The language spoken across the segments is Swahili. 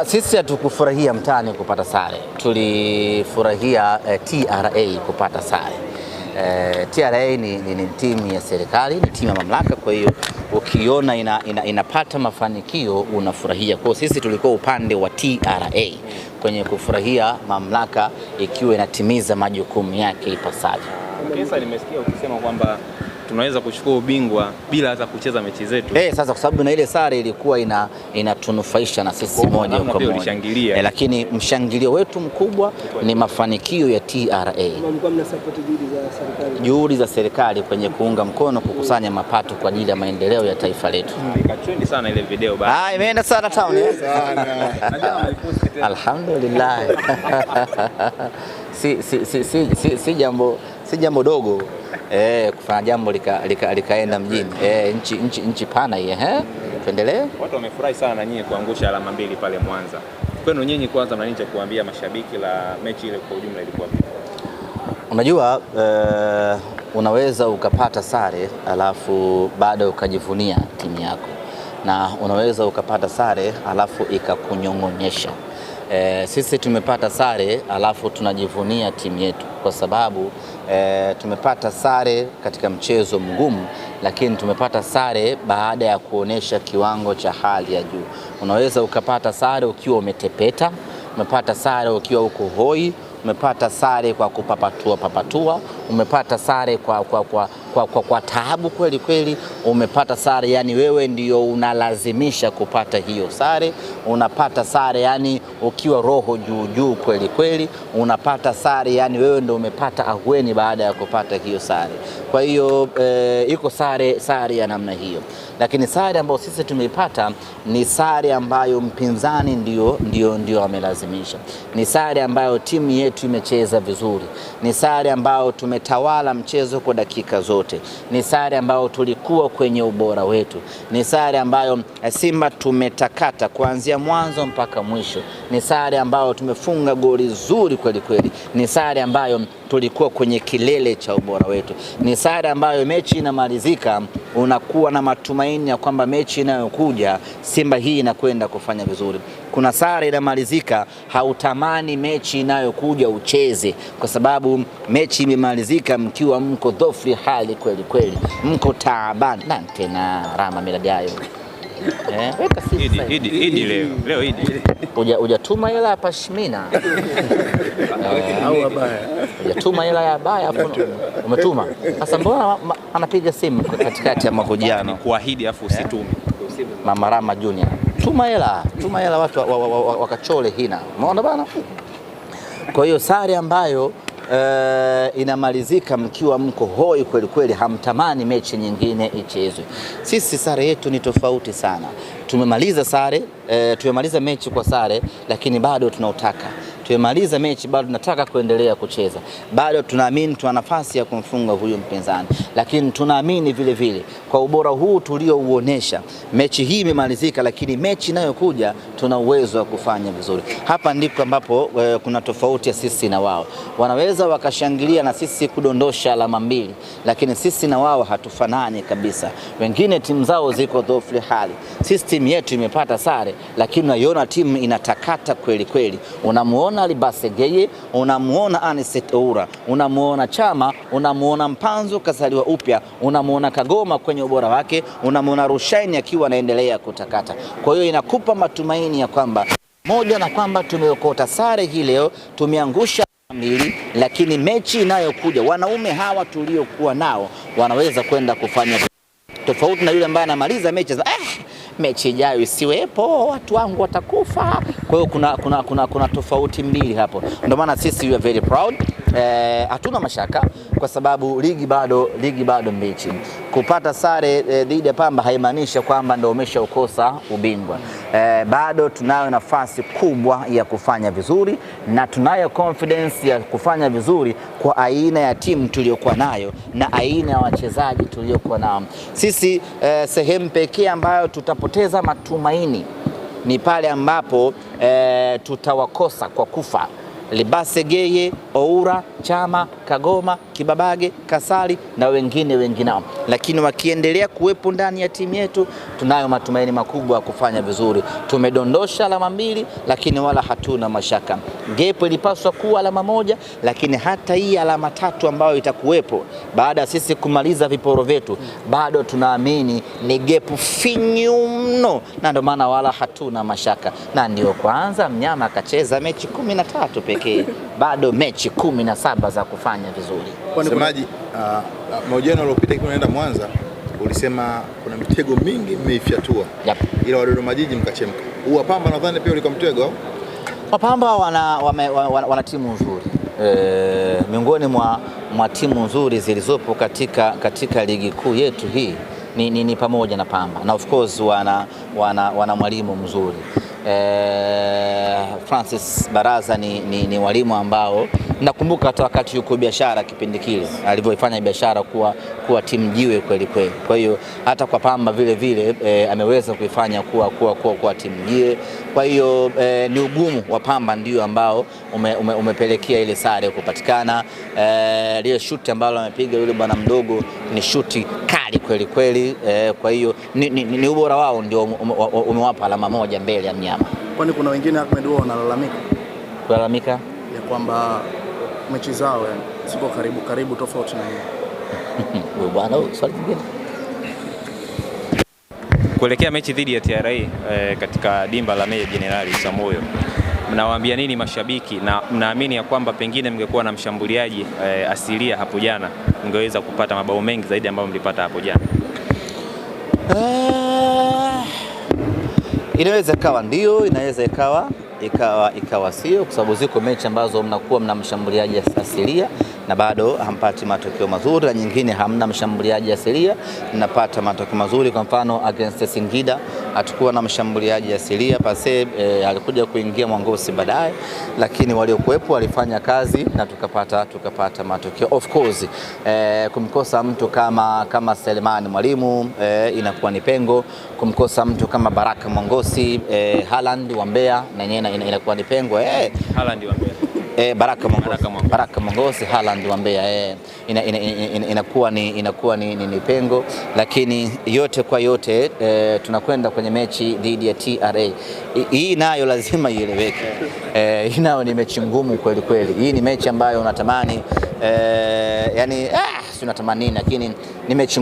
Sisi hatukufurahia mtaani kupata sare, tulifurahia TRA kupata sare. TRA ni timu ya serikali, ni timu ya mamlaka, kwa hiyo ukiona inapata mafanikio unafurahia. Kwa sisi tulikuwa upande wa TRA kwenye kufurahia mamlaka ikiwa inatimiza majukumu yake ipasavyo. Sasa nimesikia ukisema kwamba tunaweza kuchukua ubingwa bila hata kucheza mechi zetu. Sasa kwa sababu na ile sare ilikuwa inatunufaisha na sisi moja kwa moja. Lakini mshangilio wetu mkubwa ni mafanikio ya TRA. Mlikuwa mna support juhudi za serikali kwenye kuunga mkono kukusanya mapato kwa ajili ya maendeleo ya taifa letu. Ikatrend sana ile video bana. Imeenda sana town sana. Alhamdulillah. Si jambo dogo kufanya jambo likaenda mjini. Nchi pana hii. Tuendelee. Watu wamefurahi sana na nyinyi kuangusha alama 2 pale Mwanza. Kwenu nyinyi kwanza na nini cha kuambia mashabiki la mechi ile kwa ujumla ilikuwa vipi? Unajua unaweza ukapata sare alafu baada ukajivunia timu yako, na unaweza ukapata sare alafu ikakunyong'onyesha. Sisi tumepata sare alafu tunajivunia timu yetu kwa sababu tumepata sare katika mchezo mgumu, lakini tumepata sare baada ya kuonesha kiwango cha hali ya juu. Unaweza ukapata sare ukiwa umetepeta, umepata sare ukiwa uko hoi, umepata sare kwa papatua, umepata sare kwa taabu kweli kweli, umepata sare yani wewe ndio unalazimisha kupata hiyo sare, unapata sare yani ukiwa roho juu kweli kweli, unapata sare yani wewe ndio umepata ahueni baada ya kupata hiyo sare. Kwa hiyo iko sare ya namna hiyo, lakini sare ambayo sisi tumeipata ni sare ambayo mpinzani ndio amelazimisha, ni sare ambayo timu yetu imecheza vizuri, ni sare ambayo tumetawala mchezo kwa dakika zote, ni sare ambayo tulikuwa kwenye ubora wetu, ni sare ambayo Simba tumetakata kuanzia mwanzo mpaka mwisho, ni sare ambayo tumefunga goli zuri kweli kweli, ni sare ambayo tulikuwa kwenye kilele cha ubora wetu, ni sare ambayo mechi inamalizika unakuwa na matumaini ya kwamba mechi inayokuja Simba hii inakwenda kufanya vizuri. Kuna sare inamalizika hautamani mechi inayokuja ucheze kwa sababu mechi imemalizika mkiwa mko dhofri hali kweli kweli, mko taabani na tena rama miladayo. Weka Idi leo Idi. Hujatuma hela ya pashmina au abaya. Hujatuma hela ya abaya afu umetuma. Sasa mbona anapiga simu katikati ya mahojiano kuahidi afu usitume? Mama Rama Junior. Tuma hela watu wakachole hina. Umeona bana? Kwa hiyo sare ambayo inamalizika mkiwa mko hoi kweli kweli, hamtamani mechi nyingine ichezwe. Sisi sare yetu ni tofauti sana. Tumemaliza mechi kwa sare, lakini bado tunautaka. Tumemaliza mechi bado tunataka kuendelea kucheza. Bado tunaamini tuna nafasi ya kumfunga huyu mpinzani, lakini tunaamini vile vile kwa ubora huu tuliouonesha, mechi hii imemalizika, lakini mechi inayokuja tuna uwezo wa kufanya vizuri. Hapa ndiko ambapo kuna tofauti ya sisi na wao. Wanaweza wakashangilia na sisi kudondosha alama 2, lakini sisi na wao hatufanani kabisa. Wengine timu zao ziko dhofli hali, sisi timu yetu imepata sare, lakini unaiona timu inatakata kweli kweli. Unamuona Libasegeye, unamuona Aniset Oura, unamuona Chama, unamuona Mpanzo kasaliwa upya, unamuona Kagoma kwenye ubora wake, unamuona Rushaini akiwa anaendelea kutakata. Kwa hiyo inakupa matumaini ya kwamba moja na kwamba tumeokota sare hii leo, tumeangusha 2, lakini mechi inayokuja wanaume hawa tuliokuwa nao wanaweza kwenda kufanya tofauti na yule ambaye anamaliza mechi mechi ijayo isiwepo, watu wangu watakufa. Kwa hiyo kuna tofauti mbili hapo. Ndio maana sisi we are very proud. Hatuna mashaka kwa sababu ligi bado mbichi. Kupata sare dhidi ya Pamba haimaanishi kwamba ndio umeshaukosa ubingwa. Bado tunayo nafasi kubwa ya kufanya vizuri na tunayo confidence ya kufanya vizuri kwa aina ya timu tuliyokuwa nayo na aina ya wachezaji tuliokuwa nao. Sisi sehemu pekee ambayo tutapoteza matumaini ni pale ambapo tutawakosa kwa kufa Libasegeye, Oura, Chama, Kagoma Kibabage, Kasari na wengine nao, lakini wakiendelea kuwepo ndani ya timu yetu tunayo matumaini makubwa ya kufanya vizuri. Tumedondosha alama 2, lakini wala hatuna mashaka. Gepo ilipaswa kuwa alama 1, lakini hata hii alama 3 ambayo itakuwepo baada ya sisi kumaliza viporo vyetu bado tunaamini ni gepo finyu mno, na ndio maana wala hatuna mashaka. Na ndio kwanza mnyama akacheza mechi 13 pekee, bado mechi 17 za kufanya vizuri. Msemaji, mahojiano yaliyopita kitu naenda Mwanza ulisema kuna mitego mingi mmeifyatua. Yep. Ila wa Dodoma Jiji mkachemka. Huu Pamba nadhani pia ulikuwa mtego au? Pamba wana timu nzuri. Miongoni mwa timu nzuri zilizopo katika ligi kuu yetu hii ni pamoja na Pamba, na of course wana mwalimu mzuri. Francis Baraza ni walimu ambao nakumbuka hata wakati yuko Biashara kipindi kile alivyoifanya Biashara kuwa timu jiwe kweli kweli. Kwa hiyo hata kwa Pamba vile ameweza kuifanya kuwa timu jiwe. Kwa hiyo ni ugumu wa Pamba ndio ambao umepelekea ile sare kupatikana. Ile shuti ambalo amepiga yule bwana mdogo ni shuti kali kweli kweli. Kwa hiyo ni ubora wao ndio umewapa alama 1 mbele ya mnyama. Kwani kuna wengine Ahmed wao wanalalamika ya kwamba mechi zao ziko karibu tofauti na hiyo. Bwana, swali lingine kuelekea mechi dhidi ya TRA katika dimba la Meja Jenerali Samoyo, mnawaambia nini mashabiki, na mnaamini ya kwamba pengine mngekuwa na mshambuliaji asilia hapo jana mngeweza kupata mabao mengi zaidi ambayo mlipata hapo jana? Inaweza ikawa ndio, inaweza ikawa sio, kwa sababu ziko mechi ambazo mna mshambuliaji asilia na bado hampati matokeo mazuri, na nyingine hamna mshambuliaji asilia napata matokeo mazuri. Kwa mfano against Singida hatakuwa na mshambuliaji asilia pase, alikuja kuingia Mwangosi baadaye, lakini waliokuwepo walifanya kazi na tukapata matokeo. Of course kumkosa mtu kama Selemani Mwalimu inakuwa ni pengo, kumkosa mtu kama Baraka Mwangosi, Haaland wa Mbeya na yenyewe inakuwa ni pengo. Haaland wa Mbeya, Baraka Mwangosi, Haaland wa Mbeya, inakuwa ni pengo, lakini yote kwa yote tunakwenda kwenye mechi dhidi ya TRA. Hii nayo lazima ieleweke. Hii nayo ni mechi ngumu kweli kweli. Hii ni mechi ambayo unatamani si unatamani, lakini ni mechi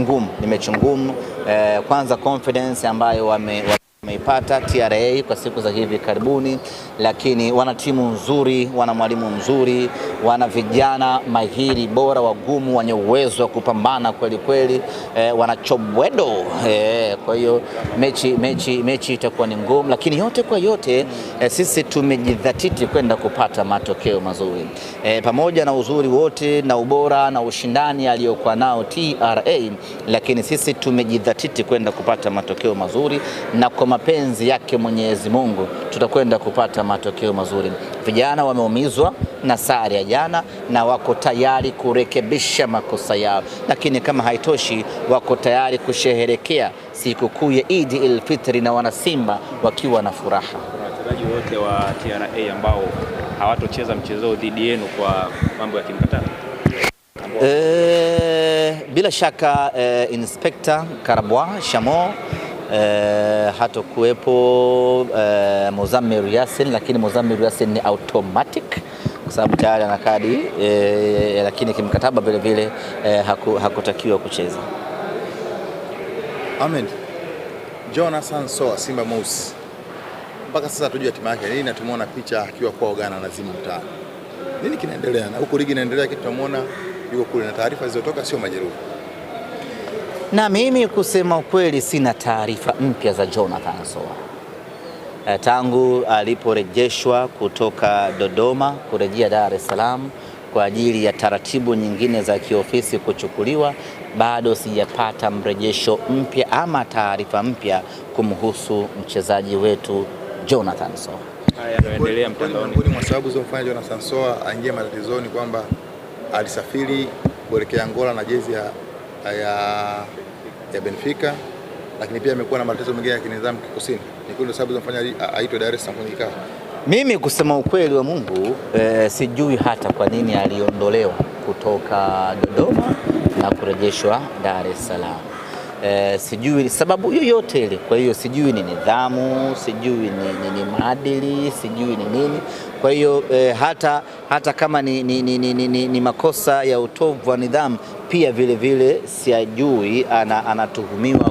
ngumu. Kwanza confidence ambayo wameipata TRA kwa siku za hivi karibuni, lakini wana timu nzuri, wana mwalimu mzuri, wana vijana mahiri bora wagumu wenye uwezo wa kupambana kweli kweli, wana chobwedo. Kwa hiyo mechi itakuwa ni ngumu, lakini yote kwa yote sisi tumejidhatiti kwenda kupata matokeo mazuri. Pamoja na uzuri wote na ubora na ushindani aliyokuwa nao TRA, lakini sisi tumejidhatiti kwenda kupata matokeo mazuri, na kwa mapenzi yake Mwenyezi Mungu tutakwenda kupata matokeo mazuri. Vijana wameumizwa na sare ya jana na wako tayari kurekebisha makosa yao, lakini kama haitoshi wako tayari kusherehekea sikukuu ya Eid al-Fitr na wana Simba wakiwa na furaha. Kuna wachezaji wote wa TRA ambao hawatocheza mchezo dhidi yenu kwa mambo ya kimkataba? Bila shaka Inspector Karabwa Shamo hatakuwepo, Muzammil Yasin, lakini Muzammil Yasin ni automatic kwa sababu tayari ana kadi, lakini kimkataba vile vile hakutakiwa kucheza. Ahmed, Jonathan Soa Simba Mouse mpaka sasa tujue timu yake nini, na tumeona picha akiwa kwa Ghana na Zimu mtaani. Nini kinaendelea? Na huko ligi inaendelea, kitu tumeona yuko kule, na taarifa zilizotoka sio majeruhi. Na mimi kusema ukweli sina taarifa mpya za Jonathan Soa. Tangu aliporejeshwa kutoka Dodoma kurejea Dar es Salaam kwa ajili ya taratibu nyingine za kiofisi kuchukuliwa, bado sijapata mrejesho mpya ama taarifa mpya kumhusu mchezaji wetu Jonathan Soa. Haya yanaendelea mtandaoni. Kwa sababu zilizomfanya Jonathan Soa aingie matatizoni kwamba alisafiri kuelekea Angola na jezi ya Benfica, lakini pia amekuwa na matatizo mengine ya kinidhamu kikosini. Ni kwa sababu zinafanya aitwe Dar es Salaam kwenye kikao. Mimi kusema ukweli wa Mungu sijui hata kwa nini aliondolewa kutoka Dodoma na kurejeshwa Dar es Salaam. Sijui sababu yoyote ile. Kwa hiyo sijui ni nidhamu, sijui ni maadili, sijui ni nini. Kwa hiyo hata kama ni makosa ya utovu wa nidhamu pia vile sijui anatuhumiwa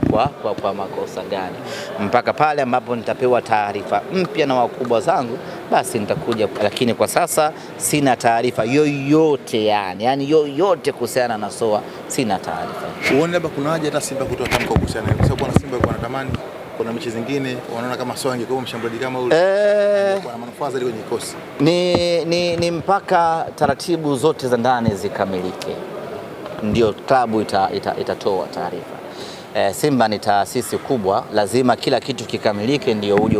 kwa makosa gani. Mpaka pale ambapo nitapewa taarifa mpya na wakubwa zangu basi nitakuja, lakini kwa sasa sina taarifa yoyote yani yoyote kuhusiana na Soa sina taarifa. Uone labda kuna haja hata Simba kutoa tamko kuhusiana na, kwa sababu na Simba walikuwa wanatamani kuna mechi zingine wanaona kama Soa angekuwa mshambuliaji kama ule kwa manufaa zaidi kwenye kikosi. Ni mpaka taratibu zote za ndani zikamilike ndio klabu itatoa taarifa. Simba ni taasisi kubwa, lazima kila kitu kikamilike ndio uje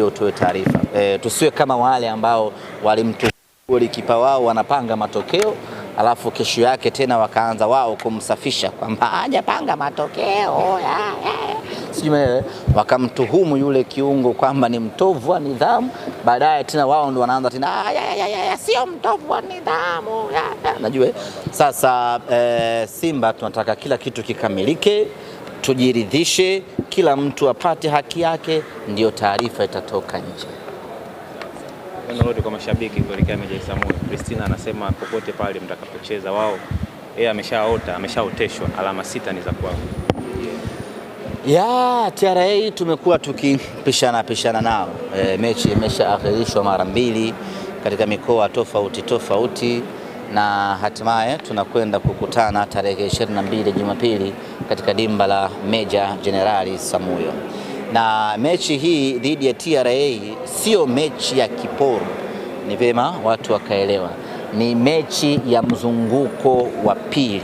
utoe taarifa. Tusiwe kama wale ambao walimtuhumu kipa wao wanapanga matokeo alafu kesho yake tena wakaanza wao kumsafisha kwamba hajapanga matokeo sijui wakamtuhumu yule kiungo kwamba ni mtovu wa nidhamu, baadaye tena wao ndio wanaanza tena sio mtovu wa nidhamu najua. Sasa Simba tunataka kila kitu kikamilike, tujiridhishe, kila mtu apate haki yake, ndio taarifa itatoka nje. Ndio kwa mashabiki kuelekea mechi ya Samoa. Christina anasema popote pale mtakapocheza wao yeye ameshaoteshwa alama 6 ni za kwao. TRA tumekuwa tukipishana nao. Mechi imeshaahirishwa mara 2 katika mikoa tofauti na hatimaye tunakwenda kukutana tarehe 22 Jumapili katika dimba la Meja Jenerali Samuyo. Na mechi hii dhidi ya TRA sio mechi ya kiporo, ni vyema watu wakaelewa, ni mechi ya mzunguko wa pili.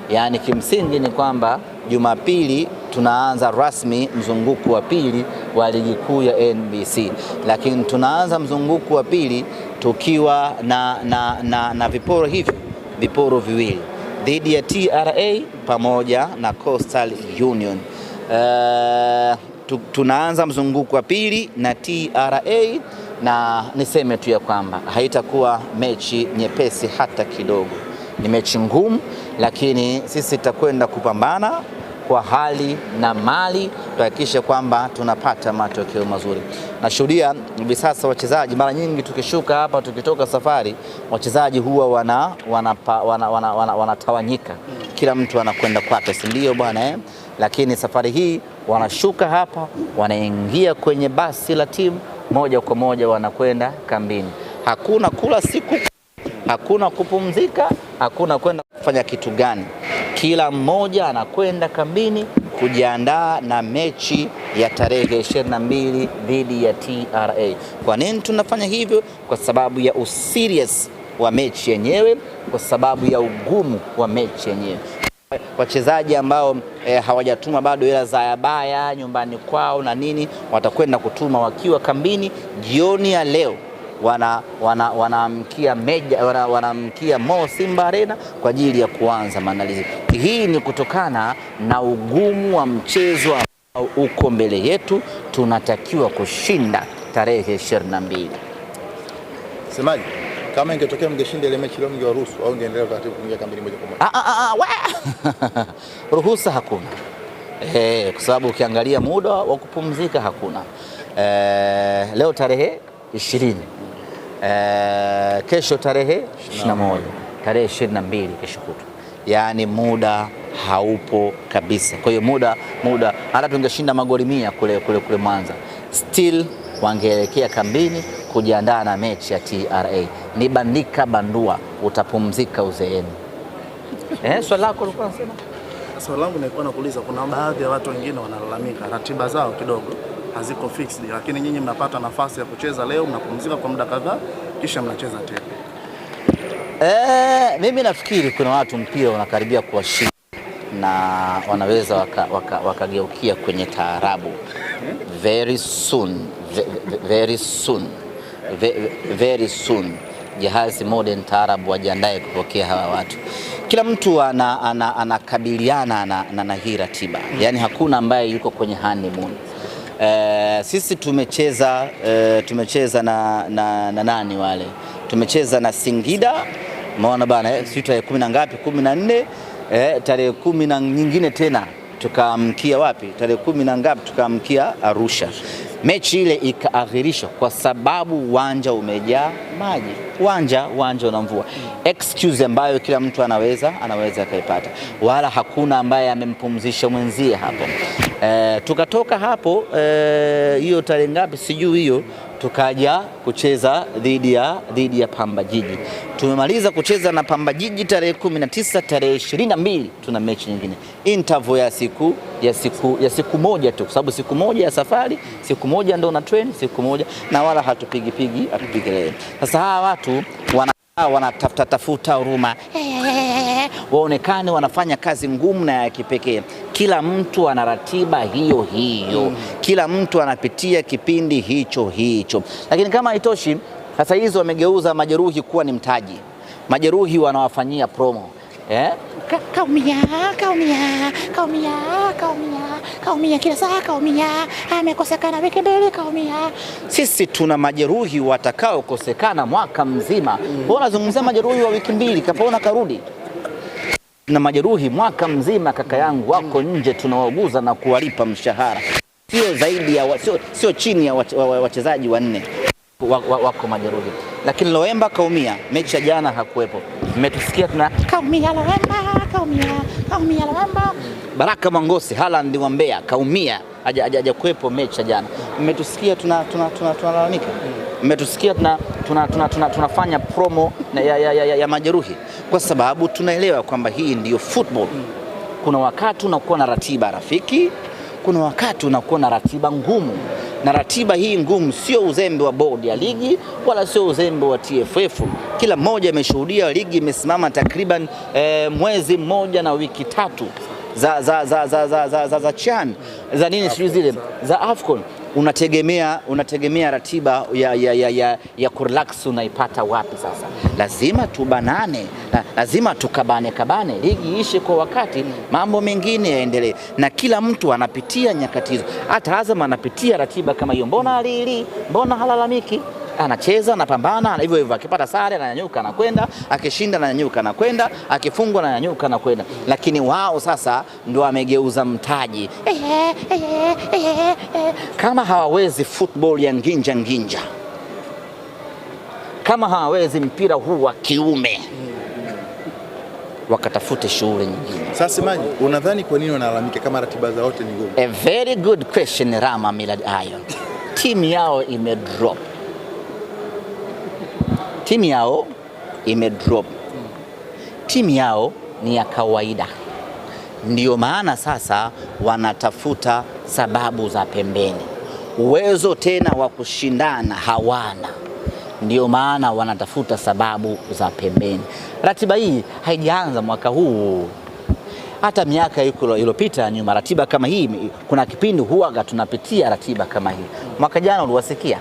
Yaani kimsingi ni kwamba Jumapili tunaanza rasmi mzunguko wa pili wa ligi kuu ya NBC, lakini tunaanza mzunguko wa pili tukiwa na viporo viwili dhidi ya TRA pamoja na Coastal Union. Tunaanza mzunguko wa pili na TRA, na niseme tu ya kwamba haitakuwa mechi nyepesi hata kidogo. Ni mechi ngumu, lakini sisi tutakwenda kupambana kwa hali na mali tuhakikishe kwamba tunapata matokeo mazuri. Nashuhudia hivi sasa wachezaji mara nyingi tukishuka hapa tukitoka safari wachezaji huwa wanatawanyika, kila mtu anakwenda kwake, si ndio bwana Lakini safari hii wanashuka hapa, wanaingia kwenye basi la timu moja kwa moja wanakwenda kambini. Hakuna kula siku, hakuna kupumzika, hakuna kwenda kufanya kitu gani. Kila mmoja anakwenda kambini kujiandaa na mechi ya tarehe 22 dhidi ya TRA. Kwa nini tunafanya hivyo? Kwa sababu ya userious wa mechi yenyewe, kwa sababu ya ugumu wa mechi yenyewe. Wachezaji ambao hawajatuma bado hela za yabaya nyumbani kwao na nini, watakwenda kutuma wakiwa kambini jioni ya leo. Wanaamkia Mo Simba Arena kwa ajili ya kuanza maandalizi. Hii ni kutokana na ugumu wa mchezo ambao uko mbele yetu, tunatakiwa kushinda tarehe 22. Semaji, kama ingetokea mngeshinda ile mechi leo mngewaruhusu au ungeendelea taratibu kuingia kambini moja kwa moja? Ruhusa hakuna. Kwa sababu ukiangalia muda wa kupumzika hakuna. Leo tarehe 20. Kesho tarehe 21, tarehe 22 kesho kutwa. Yaani muda haupo kabisa. Kwa hiyo muda hata tungeshinda magoli 100 kule Mwanza, still wangeelekea kambini kujiandaa na mechi ya TRA. Ni bandika bandua, utapumzika uzeeni. Swali lako ulikuwa unasema? Swali langu nilikuwa nakuuliza, kuna baadhi ya watu wengine wanalalamika ratiba zao kidogo haziko fixed, lakini nyinyi mnapata nafasi ya kucheza leo, mnapumzika kwa muda kadhaa kisha mnacheza tena. Mimi nafikiri kuna watu mpira unakaribia kuwashinda na wanaweza wakageukia kwenye taarabu very soon. Jahazi modern taarabu wajiandae kupokea hawa watu. Kila mtu anakabiliana na hii ratiba, yaani hakuna ambaye yuko kwenye honeymoon. Sisi tumecheza na nani wale, tumecheza na Singida Umeona bana, sisi tarehe 10 na ngapi, 14, tarehe 10 na nyingine tena tukaamkia wapi, tarehe 10 na ngapi tukaamkia Arusha. Mechi ile ikaahirishwa kwa sababu uwanja umejaa maji, uwanja una mvua. Excuse ambayo kila mtu anaweza akaipata, wala hakuna ambaye amempumzisha mwenzie hapo. Tukatoka hapo hiyo tarehe ngapi sijui hiyo, tukaja kucheza dhidi ya Pamba Jiji. Tumemaliza kucheza na Pamba Jiji tarehe 19, tarehe 22 tuna mechi nyingine. Interval ya siku moja tu, kwa sababu siku moja ya safari, siku moja ndo na train, siku moja, na wala hatupigi leo. Sasa hawa watu wanatafuta huruma, waonekane wanafanya kazi ngumu na ya kipekee. Kila mtu ana ratiba hiyo, kila mtu anapitia kipindi hicho. Lakini kama haitoshi, sasa hizo wamegeuza majeruhi kuwa ni mtaji. Majeruhi wanawafanyia promo. Kaumia kila saa, kaumia, amekosekana wiki mbili, kaumia. Sisi tuna majeruhi watakao kosekana mwaka mzima. Mbona zungumzia majeruhi wa wiki mbili kapona karudi? Na majeruhi mwaka mzima, kaka yangu, wako nje, tunawauguza na kuwalipa mshahara. Sio zaidi ya sio chini ya wachezaji 4 wako majeruhi. Lakini Loemba kaumia, mechi ya jana hakuwepo. Mmetusikia tuna kaumia Loemba. Baraka Mangose, Haaland wa Mbeya kaumia, haja kuwepo mechi ya jana. Mmetusikia tunalalamika. Mmetusikia tunafanya promo ya majeruhi, kwa sababu tunaelewa kwamba hii ndiyo football. Kuna wakati unakuwa na ratiba rafiki, kuna wakati unakuwa na ratiba ngumu. Na ratiba hii ngumu sio uzembe wa bodi ya ligi wala sio uzembe wa TFF. Kila mmoja ameshuhudia ligi imesimama takriban mwezi mmoja na wiki 3 za CHAN za nini sio zile za AFCON. Unategemea ratiba ya kurelax unaipata wapi sasa? Lazima tubanane, lazima tukabane, ligi ishe kwa wakati, mambo mengine yaendelee. Na kila mtu anapitia nyakati hizo. Hata Azam anapitia ratiba kama hiyo. Mbona halalamiki? Anacheza, anapambana, hivyo akipata sare ananyanyuka anakwenda, akishinda ananyanyuka anakwenda, akifungwa ananyanyuka anakwenda. Lakini wao sasa ndio wamegeuza mtaji. Kama hawawezi football ya nginja, kama hawawezi mpira huu wa kiume, wakatafute shughuli nyingine. Sasa Maji, unadhani kwa nini wanalalamika kama ratiba za wote ni ngumu? A very good question, Rama Millard Ayo. Timu yao imedrop. Timu yao ni ya kawaida. Ndio maana sasa wanatafuta sababu za pembeni. Uwezo tena wa kushindana hawana. Ndio maana wanatafuta sababu za pembeni. Ratiba hii haijaanza mwaka huu. Hata miaka iliyopita nyuma ratiba kama hii, kuna kipindi huaga tunapitia ratiba kama hii. Mwaka jana uliwasikia?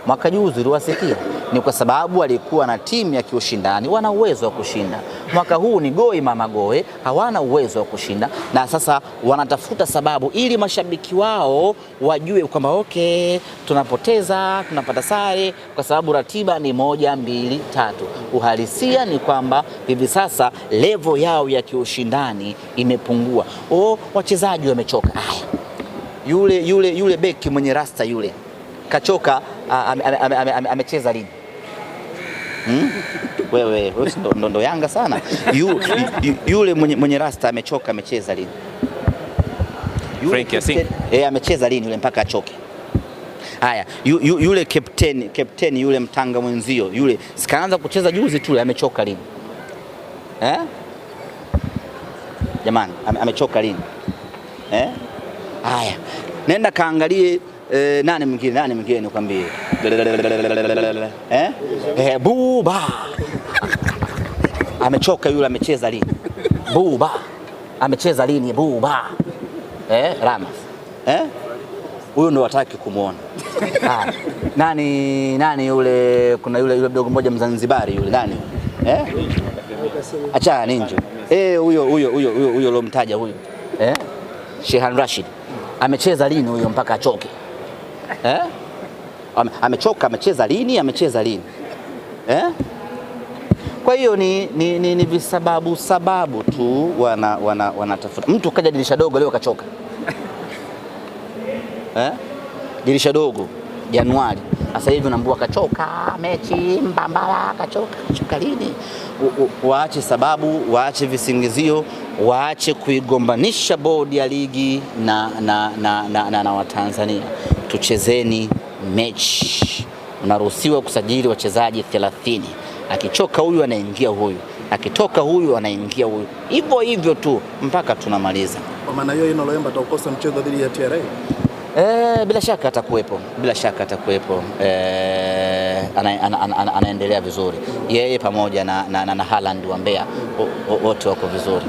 Mwaka juzi uliwasikia? Ni kwa sababu walikuwa na timu ya kiushindani, wana uwezo wa kushinda. Mwaka huu ni goi mama goe, hawana uwezo wa kushinda, na sasa wanatafuta sababu ili mashabiki wao wajue kwamba okay, tunapoteza, tunapata sare kwa sababu ratiba ni 1, 2, 3. Uhalisia ni kwamba hivi sasa level yao ya kiushindani imepungua. Wachezaji wamechoka. Yule beki mwenye rasta yule kachoka, amecheza lini? Wewe ndo Yanga sana. Yule mwenye rasta amechoka, amecheza lini? Amecheza lini yule mpaka achoke? Haya, yule captain yule mtanga mwenzio yule sikaanza kucheza juzi tu, amechoka lini? Jamani, amechoka lini? Haya, nenda kaangalie nani mwingine nikwambie. Buba amechoka yule, amecheza lini? Buba amecheza lini? Buba Ramas huyo ndo wataki kumuona. Nani yule, kuna yule mdogo mmoja Mzanzibari yule nani? Acha ninjo. Huyo lomtaja huyo. Shehan Rashid amecheza lini huyo mpaka achoke? Amechoka, amecheza lini? Kwa hiyo ni visababu sababu tu wanatafuta. Mtu kaja dirisha dogo leo kachoka. Dirisha dogo Januari, sasa hivi unaambua kachoka mechi Mbambala, kachoka lini? Waache sababu, waache visingizio, waache kuigombanisha bodi ya ligi na Watanzania. Tuchezeni mechi. Unaruhusiwa kusajili wachezaji 30. Akichoka huyu anaingia huyu, akitoka huyu anaingia huyu, hivyo hivyo tu mpaka tunamaliza. Kwa maana hiyo Loemba atakosa mchezo dhidi ya TRA. Bila shaka atakuwepo. Anaendelea vizuri yeye pamoja na Haaland wa Mbeya, wote wako vizuri.